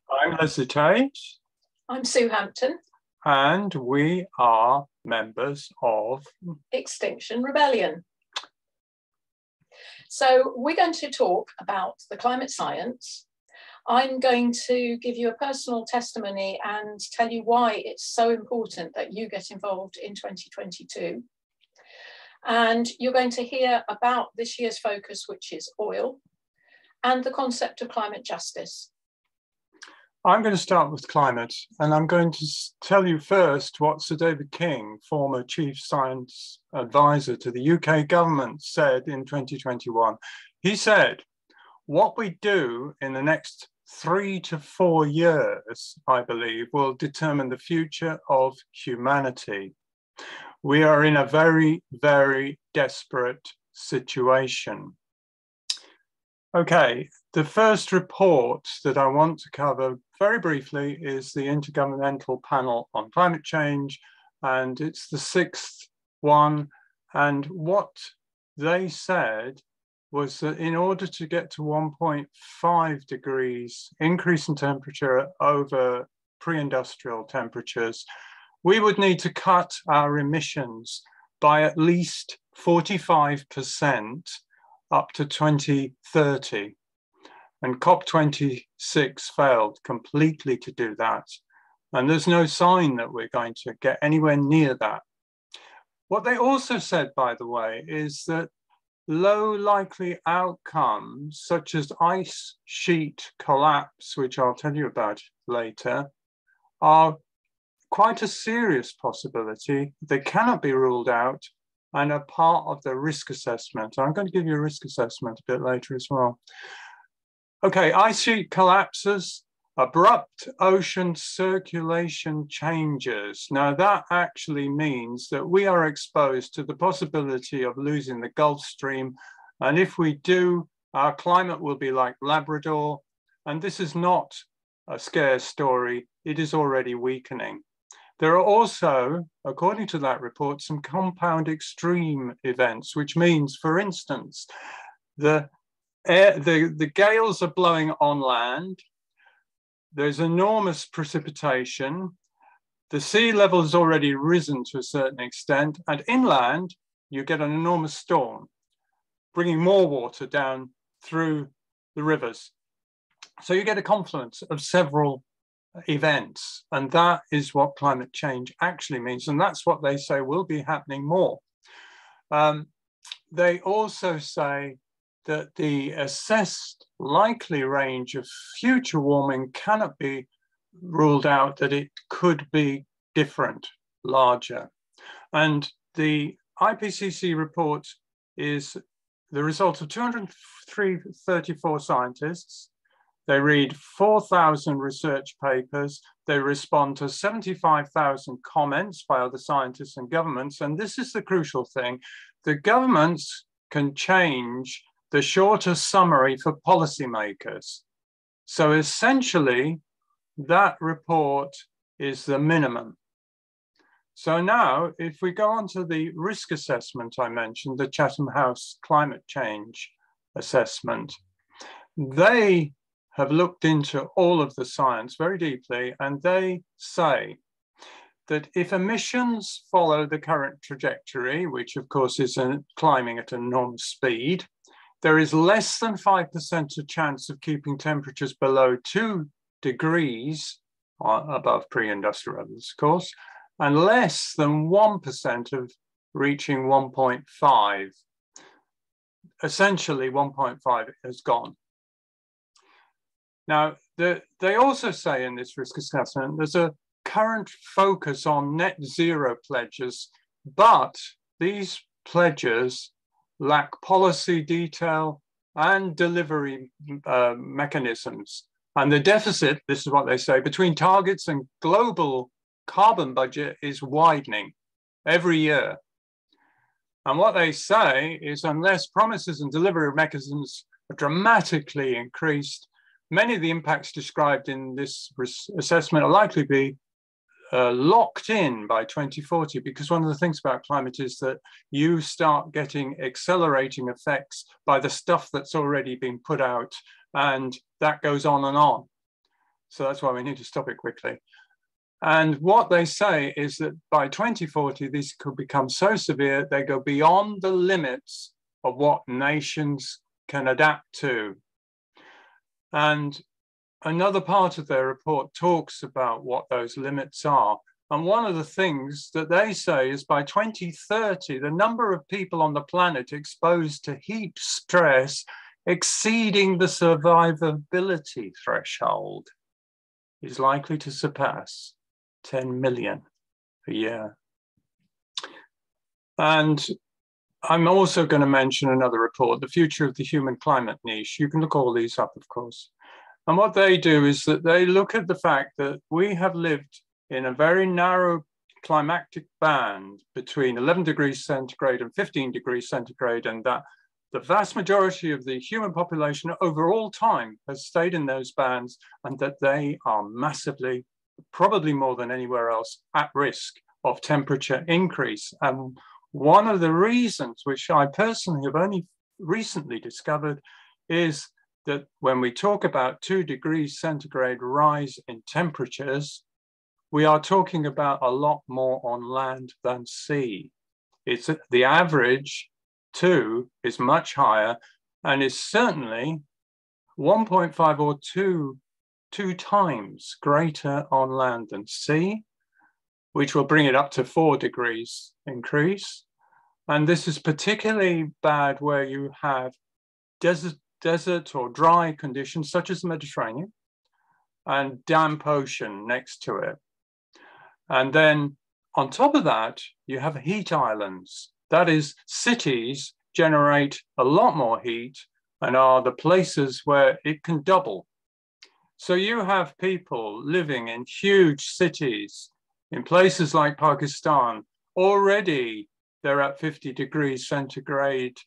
I'm Leslie Tate. I'm Sue Hampton. And we are members of Extinction Rebellion. So we're going to talk about the climate science. I'm going to give you a personal testimony and tell you why it's so important that you get involved in 2022. And you're going to hear about this year's focus, which is oil, and the concept of climate justice. I'm going to start with climate, and I'm going to tell you first what Sir David King, former Chief Science Advisor to the UK government, said in 2021. He said, what we do in the next 3 to 4 years, I believe, will determine the future of humanity. We are in a very, very desperate situation. Okay, the first report that I want to cover very briefly is the Intergovernmental Panel on Climate Change, and it's the 6th one. And what they said was that in order to get to 1.5 degrees increase in temperature over pre-industrial temperatures, we would need to cut our emissions by at least 45% up to 2030. And COP26 failed completely to do that. And there's no sign that we're going to get anywhere near that. What they also said, by the way, is that low likely outcomes, such as ice sheet collapse, which I'll tell you about later, are quite a serious possibility. They cannot be ruled out and are part of the risk assessment. I'm going to give you a risk assessment a bit later as well. Okay, ice sheet collapses, abrupt ocean circulation changes. Now that actually means that we are exposed to the possibility of losing the Gulf Stream. And if we do, our climate will be like Labrador. And this is not a scare story. It is already weakening. There are also, according to that report, some compound extreme events, which means, for instance, the gales are blowing on land. There's enormous precipitation. The sea level has already risen to a certain extent, and inland, you get an enormous storm, bringing more water down through the rivers. So you get a confluence of several events, and that is what climate change actually means, and that's what they say will be happening more. They also say that the assessed likely range of future warming cannot be ruled out, that it could be different, larger. And the IPCC report is the result of 234 scientists. They read 4,000 research papers. They respond to 75,000 comments by other scientists and governments. And this is the crucial thing. The governments can change the shorter summary for policymakers. So essentially, that report is the minimum. So now, if we go on to the risk assessment I mentioned, the Chatham House Climate Change Assessment, they have looked into all of the science very deeply, and they say that if emissions follow the current trajectory, which of course is climbing at an enormous speed, there is less than 5% of chance of keeping temperatures below 2 degrees above pre-industrial levels, of course, and less than 1% of reaching 1.5. Essentially, 1.5 has gone. Now, they also say in this risk assessment, there's a current focus on net zero pledges, but these pledges lack policy detail and delivery mechanisms. And the deficit, this is what they say, between targets and global carbon budget is widening every year. And what they say is unless promises and delivery mechanisms are dramatically increased, many of the impacts described in this assessment are likely to be locked in by 2040, because one of the things about climate is that you start getting accelerating effects by the stuff that's already been put out, and that goes on and on. So that's why we need to stop it quickly. And what they say is that by 2040, these could become so severe, they go beyond the limits of what nations can adapt to. And another part of their report talks about what those limits are. And one of the things that they say is by 2030, the number of people on the planet exposed to heat stress exceeding the survivability threshold is likely to surpass 10 million a year. And I'm also going to mention another report, The Future of the Human Climate Niche. You can look all these up, of course. And what they do is that they look at the fact that we have lived in a very narrow climatic band between 11 degrees centigrade and 15 degrees centigrade, and that the vast majority of the human population over all time has stayed in those bands, and that they are massively, probably more than anywhere else, at risk of temperature increase. And one of the reasons, which I personally have only recently discovered, is that when we talk about 2 degrees centigrade rise in temperatures, we are talking about a lot more on land than sea. It's the average 2 is much higher and is certainly 1.5 or 2 times greater on land than sea, which will bring it up to 4 degrees increase. And this is particularly bad where you have desert or dry conditions such as the Mediterranean and damp ocean next to it. And then on top of that, you have heat islands. That is, cities generate a lot more heat and are the places where it can double. So you have people living in huge cities in places like Pakistan. Already they're at 50 degrees centigrade,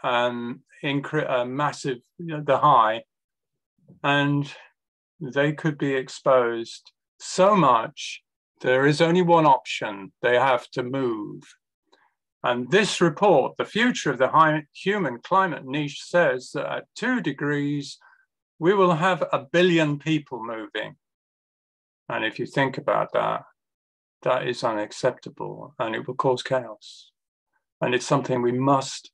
massive, the high, and they could be exposed so much. There is only one option: they have to move. And this report, The Future of the Human Climate Niche, says that at 2 degrees, we will have 1 billion people moving. And if you think about that, that is unacceptable and it will cause chaos. And it's something we must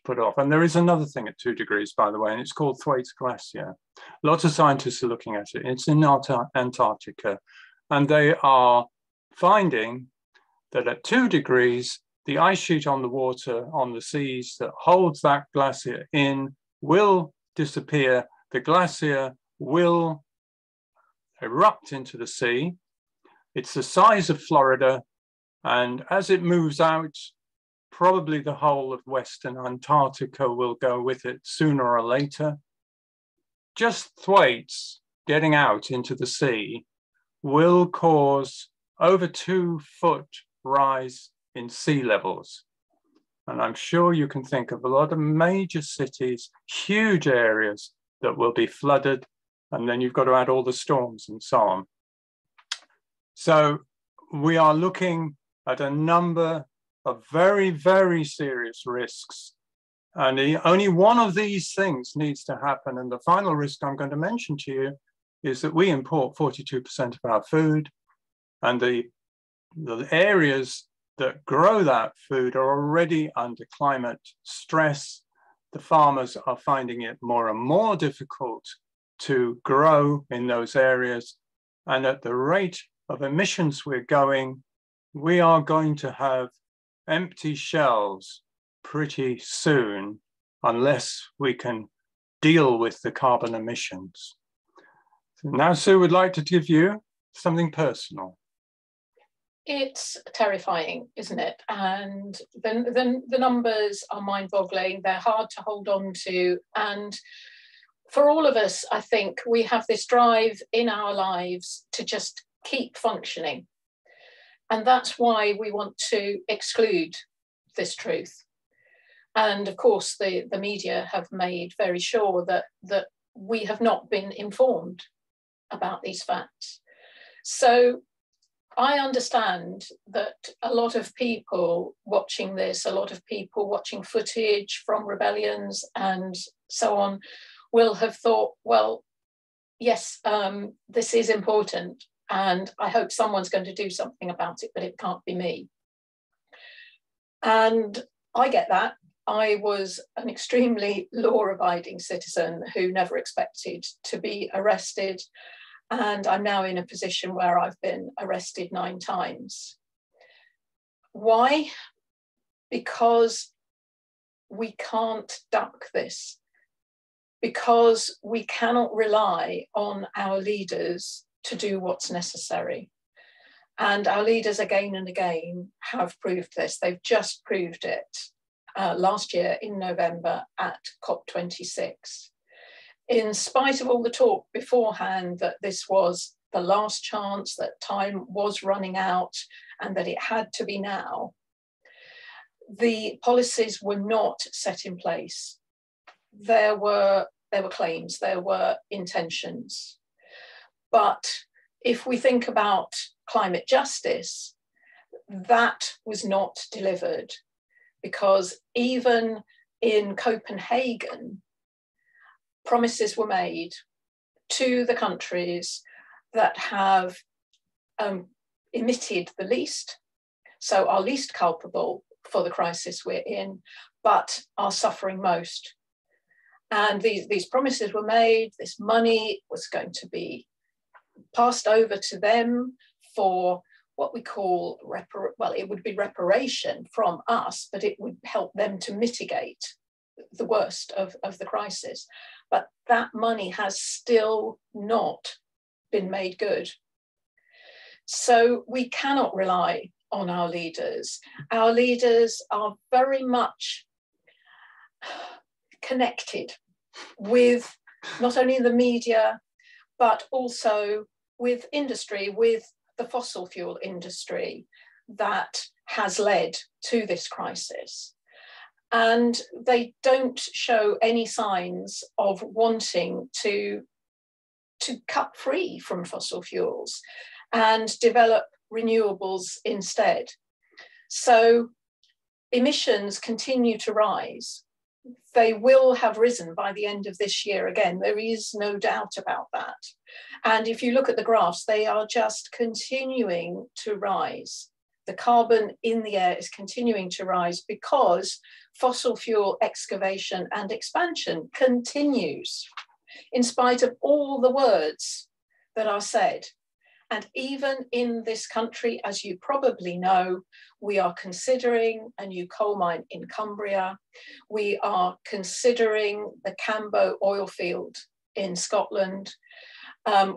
put off. And there is another thing at 2 degrees, by the way, and it's called Thwaites Glacier. Lots of scientists are looking at it. It's in Antarctica. And they are finding that at 2 degrees, the ice sheet on the water, on the seas that holds that glacier in will disappear. The glacier will erupt into the sea. It's the size of Florida. And as it moves out, probably the whole of Western Antarctica will go with it sooner or later. Just Thwaites getting out into the sea will cause over 2 foot rise in sea levels. And I'm sure you can think of a lot of major cities, huge areas that will be flooded. And then you've got to add all the storms and so on. So we are looking at a number of very, very serious risks. And only one of these things needs to happen. And the final risk I'm going to mention to you is that we import 42% of our food, and the areas that grow that food are already under climate stress. The farmers are finding it more and more difficult to grow in those areas. And at the rate of emissions we're going, we are going to have empty shelves pretty soon unless we can deal with the carbon emissions. So now Sue would like to give you something personal. It's terrifying, isn't it? And the numbers are mind-boggling. They're hard to hold on to. And for all of us, I think we have this drive in our lives to just keep functioning. And that's why we want to exclude this truth. And of course, the media have made very sure that we have not been informed about these facts. So I understand that a lot of people watching this, a lot of people watching footage from rebellions and so on, will have thought, well, yes, this is important, and I hope someone's going to do something about it, but it can't be me. And I get that. I was an extremely law-abiding citizen who never expected to be arrested, and I'm now in a position where I've been arrested 9 times. Why? Because we can't duck this, because we cannot rely on our leaders to do what's necessary. And our leaders again and again have proved this. They've just proved it last year in November at COP26. In spite of all the talk beforehand that this was the last chance, that time was running out and that it had to be now, the policies were not set in place. There were claims, there were intentions. But if we think about climate justice, that was not delivered, because even in Copenhagen, promises were made to the countries that have emitted the least, so are least culpable for the crisis we're in, but are suffering most. And these promises were made, this money was going to be passed over to them for what we call, it would be reparation from us, but it would help them to mitigate the worst of the crisis. But that money has still not been made good. So we cannot rely on our leaders. Our leaders are very much connected with not only the media, but also with industry, with the fossil fuel industry that has led to this crisis. And they don't show any signs of wanting to cut free from fossil fuels and develop renewables instead. So emissions continue to rise. They will have risen by the end of this year again. There is no doubt about that. And if you look at the graphs, they are just continuing to rise. The carbon in the air is continuing to rise because fossil fuel excavation and expansion continues, in spite of all the words that are said. And even in this country, as you probably know, we are considering a new coal mine in Cumbria. We are considering the Cambo oil field in Scotland.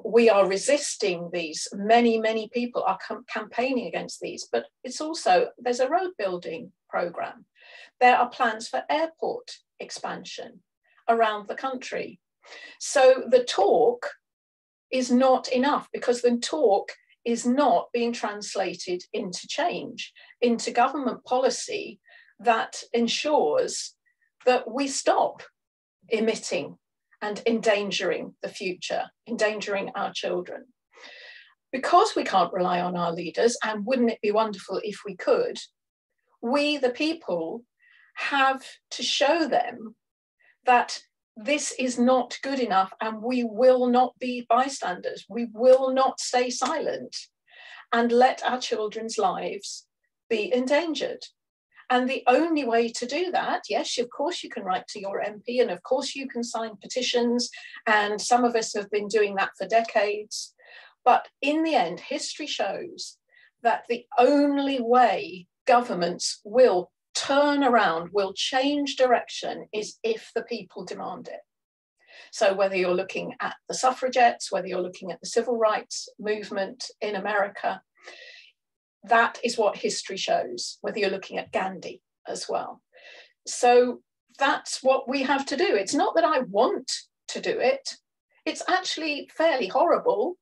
We are resisting these. Many people are campaigning against these, but it's also, there's a road building program. There are plans for airport expansion around the country. So the talk is not enough, because the talk is not being translated into change, into government policy that ensures that we stop emitting and endangering the future, endangering our children. Because we can't rely on our leaders, and wouldn't it be wonderful if we could, we, the people, have to show them that this is not good enough, and we will not be bystanders. We will not stay silent and let our children's lives be endangered. And the only way to do that, yes, of course you can write to your MP, and of course you can sign petitions, and some of us have been doing that for decades. But in the end, history shows that the only way governments will turn around, will change direction, is if the people demand it. So whether you're looking at the suffragettes, whether you're looking at the civil rights movement in America, that is what history shows, whether you're looking at Gandhi as well. So that's what we have to do. It's not that I want to do it. It's actually fairly horrible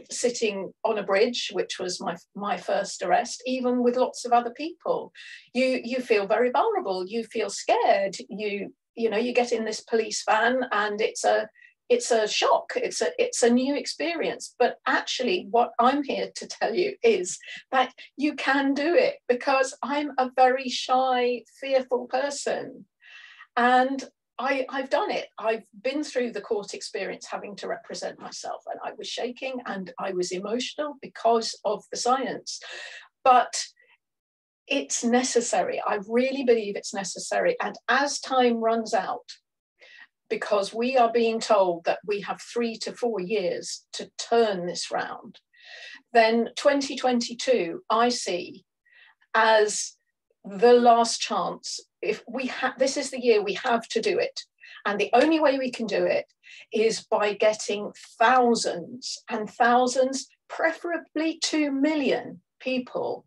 sitting on a bridge, which was my first arrest, even with lots of other people. You feel very vulnerable, you feel scared, you get in this police van, and it's a shock, it's a new experience. But actually what I'm here to tell you is that you can do it, because I'm a very shy, fearful person. And I've done it. I've been through the court experience having to represent myself, and I was shaking and I was emotional because of the science. But it's necessary. I really believe it's necessary. And as time runs out, because we are being told that we have 3 to 4 years to turn this round, then 2022 I see as the last chance. If we this is the year we have to do it. And the only way we can do it is by getting thousands and thousands, preferably 2 million people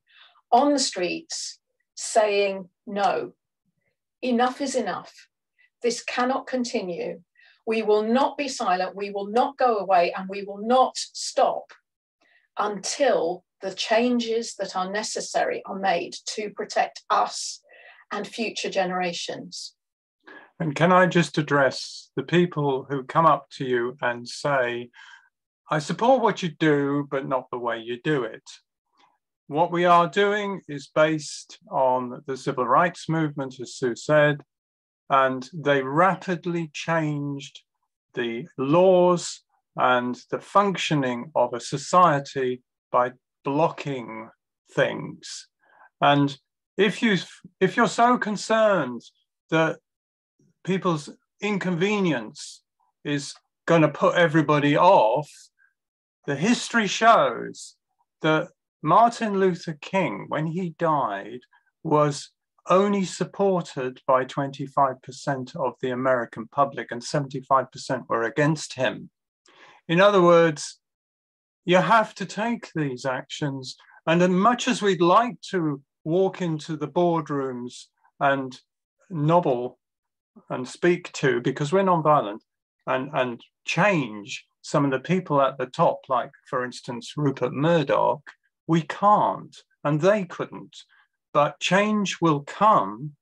on the streets saying, no, enough is enough. This cannot continue. We will not be silent. We will not go away, and we will not stop until the changes that are necessary are made to protect us and future generations. And can I just address the people who come up to you and say, I support what you do, but not the way you do it. What we are doing is based on the civil rights movement, as Sue said, and they rapidly changed the laws and the functioning of a society by blocking things. And if you're so concerned that people's inconvenience is going to put everybody off, the history shows that Martin Luther King, when he died, was only supported by 25% of the American public, and 75% were against him. In other words, you have to take these actions. And as much as we'd like to walk into the boardrooms and nobble and speak to, because we're nonviolent, and change some of the people at the top, like, for instance, Rupert Murdoch, we can't, and they couldn't. But change will come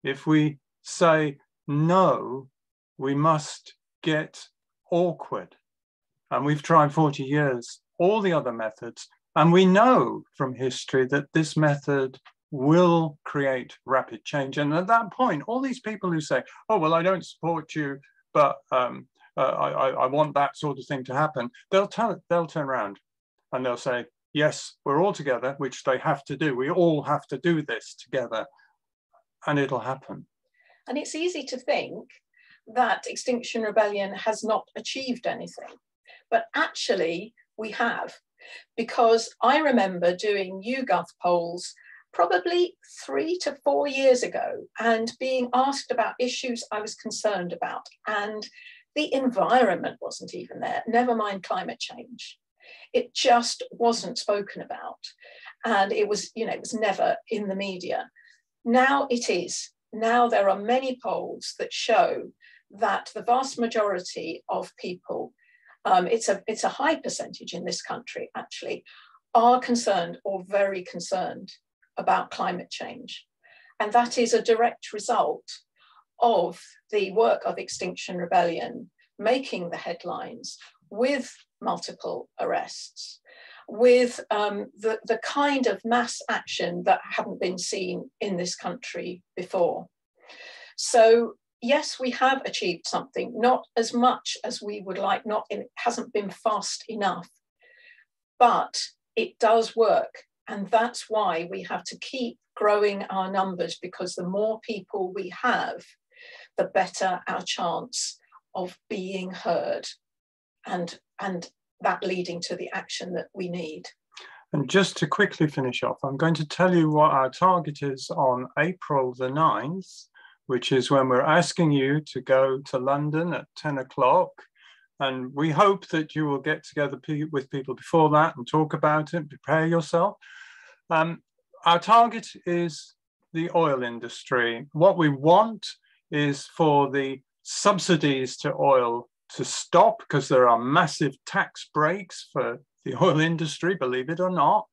if we say, no, we must get awkward. And we've tried 40 years, all the other methods, and we know from history that this method will create rapid change. And at that point, all these people who say, oh, well, I don't support you, but I want that sort of thing to happen, they'll turn around and they'll say, yes, we're all together, which they have to do. We all have to do this together, and it'll happen. And it's easy to think that Extinction Rebellion has not achieved anything, but actually we have, because I remember doing YouGov polls probably 3 to 4 years ago and being asked about issues I was concerned about, and the environment wasn't even there, never mind climate change. It just wasn't spoken about. And it was, it was never in the media. Now it is. Now there are many polls that show that the vast majority of people, it's a high percentage in this country actually, are concerned or very concerned about climate change. And that is a direct result of the work of Extinction Rebellion making the headlines with multiple arrests, with the kind of mass action that hadn't been seen in this country before. So yes, we have achieved something, not as much as we would like, it hasn't been fast enough, but it does work. And that's why we have to keep growing our numbers, because the more people we have, the better our chance of being heard and that leading to the action that we need. And just to quickly finish off, I'm going to tell you what our target is on April the 9th, which is when we're asking you to go to London at 10 o'clock. And we hope that you will get together with people before that and talk about it, prepare yourself. Our target is the oil industry. What we want is for the subsidies to oil to stop, because there are massive tax breaks for the oil industry, believe it or not.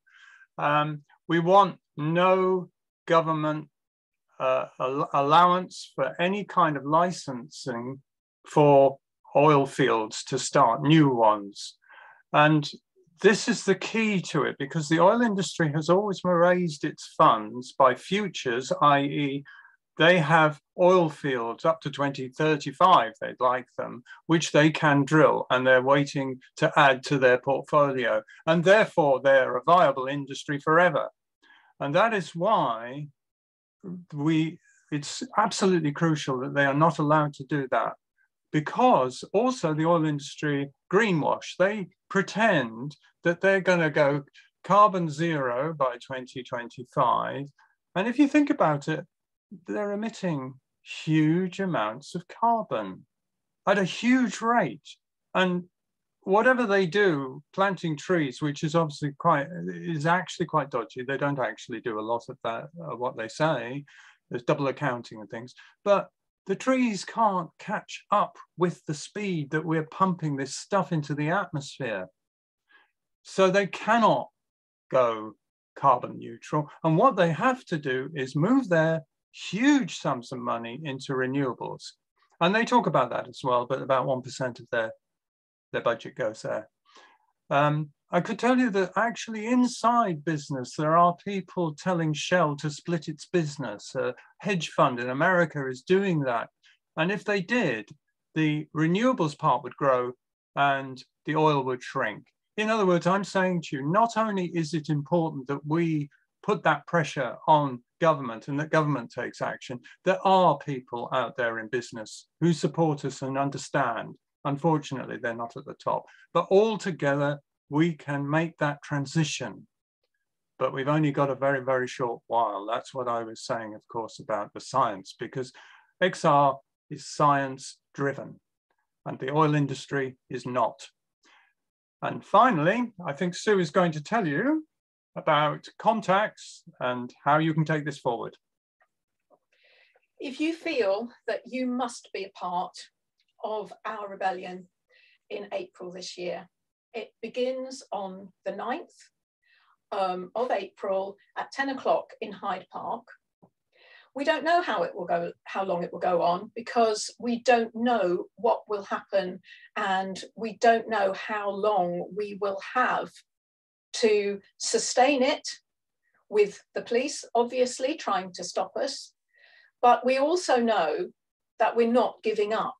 We want no government allowance for any kind of licensing for oil fields to start new ones. And this is the key to it, because the oil industry has always raised its funds by futures, i.e. They have oil fields up to 2035, they'd like them, which they can drill, and they're waiting to add to their portfolio. And therefore, they're a viable industry forever. And that is why it's absolutely crucial that they are not allowed to do that, because also the oil industry greenwash. They pretend that they're going to go carbon zero by 2025. And if you think about it, they're emitting huge amounts of carbon at a huge rate. And whatever they do, planting trees, which is obviously actually quite dodgy. They don't actually do a lot of that, what they say. There's double accounting and things. But the trees can't catch up with the speed that we're pumping this stuff into the atmosphere. So they cannot go carbon neutral. And what they have to do is move their huge sums of money into renewables. And they talk about that as well, but about 1% of their budget goes there. I could tell you that actually inside business, there are people telling Shell to split its business. A hedge fund in America is doing that. And if they did, the renewables part would grow and the oil would shrink. In other words, I'm saying to you, not only is it important that we put that pressure on government and that government takes action, there are people out there in business who support us and understand. Unfortunately, they're not at the top, but all together we can make that transition. But we've only got a very, very short while. That's what I was saying, of course, about the science, because XR is science driven and the oil industry is not. And finally, I think Sue is going to tell you about contacts and how you can take this forward. If you feel that you must be a part of our rebellion in April this year, it begins on the 9th of April at 10 o'clock in Hyde Park. We don't know how long it will go on, because we don't know what will happen, and we don't know how long we will have to sustain it, with the police obviously trying to stop us. But we also know that we're not giving up,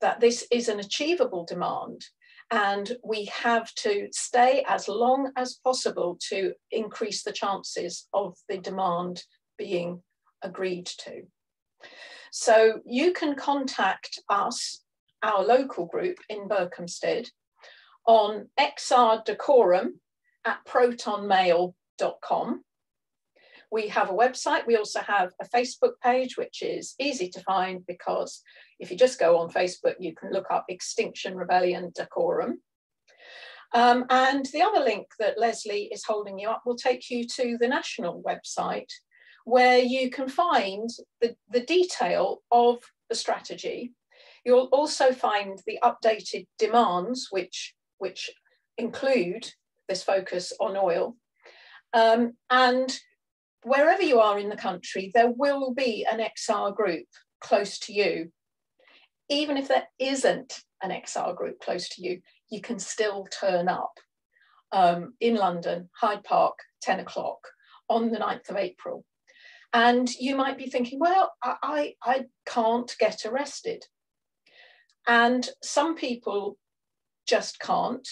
that this is an achievable demand, and we have to stay as long as possible to increase the chances of the demand being agreed to. So you can contact us, our local group in Berkhamsted, on xrdacorum@protonmail.com. We have a website. We also have a Facebook page, which is easy to find, because if you just go on Facebook, you can look up Extinction Rebellion Dacorum. And the other link that Leslie is holding you up will take you to the national website, where you can find the detail of the strategy. You'll also find the updated demands, which include this focus on oil. And wherever you are in the country, there will be an XR group close to you. Even if there isn't an XR group close to you, you can still turn up in London, Hyde Park, 10 o'clock on the 9th of April. And you might be thinking, well, I can't get arrested. And some people just can't,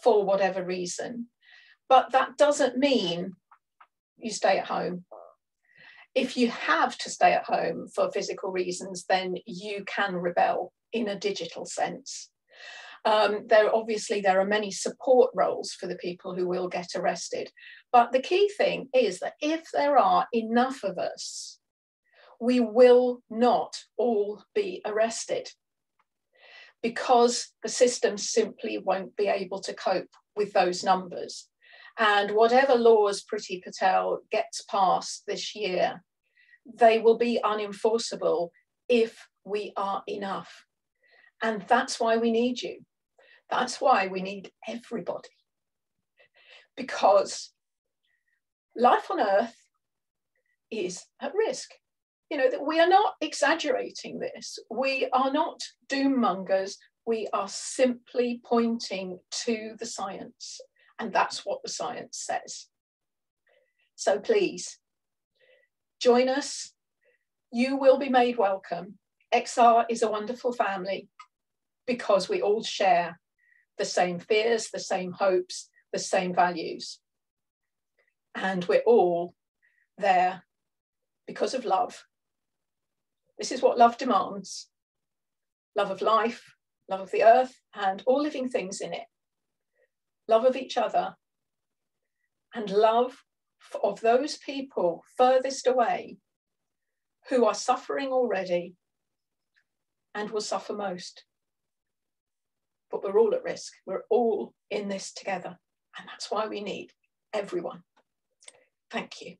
for whatever reason. But that doesn't mean you stay at home. If you have to stay at home for physical reasons, then you can rebel in a digital sense. There are many support roles for the people who will get arrested. But the key thing is that if there are enough of us, we will not all be arrested, because the system simply won't be able to cope with those numbers. And whatever laws Priti Patel gets passed this year, they will be unenforceable if we are enough. And that's why we need you. That's why we need everybody. Because life on Earth is at risk. You know, that we are not exaggerating this. We are not doom mongers. We are simply pointing to the science. And that's what the science says. So please, join us, You will be made welcome. XR is a wonderful family because we all share the same fears, the same hopes, the same values. And we're all there because of love. This is what love demands. Love of life, love of the earth and all living things in it. Love of each other and love of those people furthest away who are suffering already and will suffer most. But we're all at risk. We're all in this together. And that's why we need everyone. Thank you.